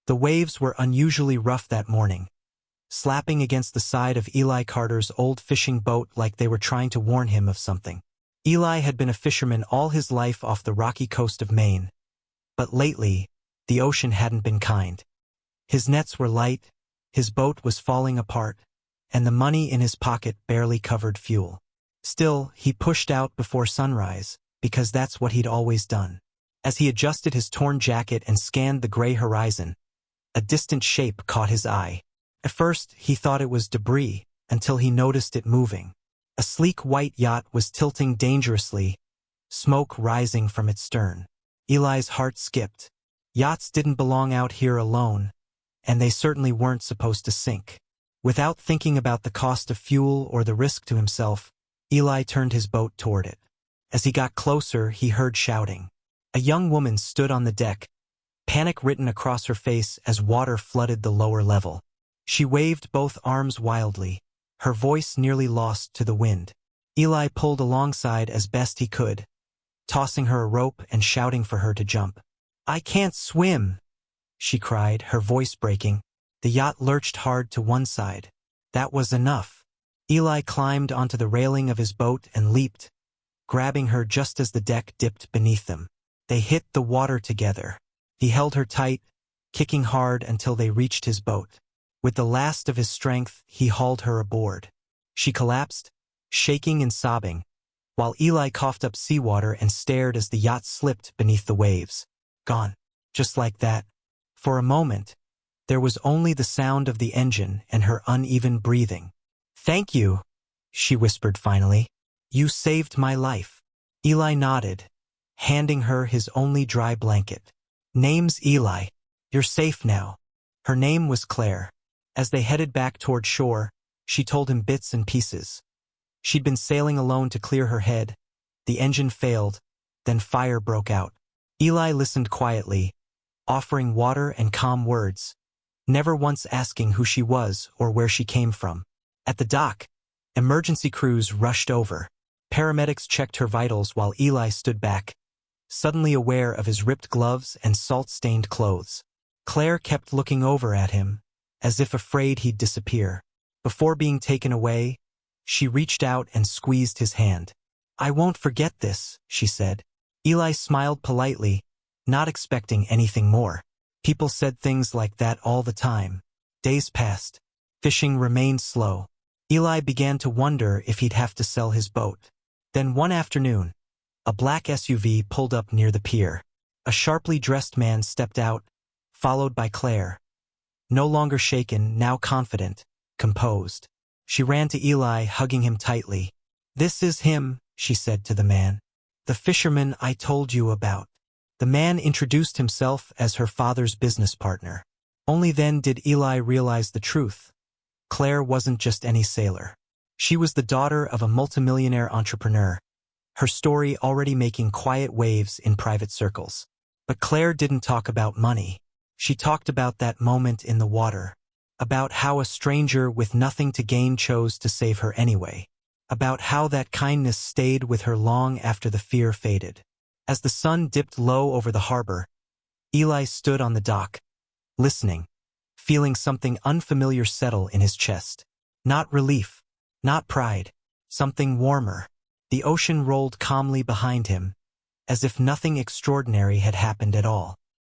The waves were unusually rough that morning, slapping against the side of Eli Carter's old fishing boat like they were trying to warn him of something. Eli had been a fisherman all his life off the rocky coast of Maine, but lately, the ocean hadn't been kind. His nets were light, his boat was falling apart, and the money in his pocket barely covered fuel. Still, he pushed out before sunrise, because that's what he'd always done. As he adjusted his torn jacket and scanned the gray horizon, a distant shape caught his eye. At first, he thought it was debris, until he noticed it moving. A sleek white yacht was tilting dangerously, smoke rising from its stern. Eli's heart skipped. Yachts didn't belong out here alone, and they certainly weren't supposed to sink. Without thinking about the cost of fuel or the risk to himself, Eli turned his boat toward it. As he got closer, he heard shouting. A young woman stood on the deck, panic written across her face as water flooded the lower level. She waved both arms wildly, her voice nearly lost to the wind. Eli pulled alongside as best he could, tossing her a rope and shouting for her to jump. "I can't swim," she cried, her voice breaking. The yacht lurched hard to one side. That was enough. Eli climbed onto the railing of his boat and leaped, grabbing her just as the deck dipped beneath them. They hit the water together. He held her tight, kicking hard until they reached his boat. With the last of his strength, he hauled her aboard. She collapsed, shaking and sobbing, while Eli coughed up seawater and stared as the yacht slipped beneath the waves. Gone. Just like that. For a moment, there was only the sound of the engine and her uneven breathing. "Thank you," she whispered finally. "You saved my life." Eli nodded, handing her his only dry blanket. "Name's Eli. You're safe now." Her name was Claire. As they headed back toward shore, she told him bits and pieces. She'd been sailing alone to clear her head. The engine failed, then fire broke out. Eli listened quietly, offering water and calm words, never once asking who she was or where she came from. At the dock, emergency crews rushed over. Paramedics checked her vitals while Eli stood back, suddenly aware of his ripped gloves and salt-stained clothes. Claire kept looking over at him, as if afraid he'd disappear. Before being taken away, she reached out and squeezed his hand. "I won't forget this," she said. Eli smiled politely, not expecting anything more. People said things like that all the time. Days passed. Fishing remained slow. Eli began to wonder if he'd have to sell his boat. Then one afternoon, a black SUV pulled up near the pier. A sharply dressed man stepped out, followed by Claire. No longer shaken, now confident, composed. She ran to Eli, hugging him tightly. "This is him," she said to the man. "The fisherman I told you about." The man introduced himself as her father's business partner. Only then did Eli realize the truth. Claire wasn't just any sailor. She was the daughter of a multimillionaire entrepreneur, her story already making quiet waves in private circles. But Claire didn't talk about money. She talked about that moment in the water, about how a stranger with nothing to gain chose to save her anyway, about how that kindness stayed with her long after the fear faded. As the sun dipped low over the harbor, Eli stood on the dock, listening, feeling something unfamiliar settle in his chest. Not relief, not pride, something warmer. The ocean rolled calmly behind him, as if nothing extraordinary had happened at all.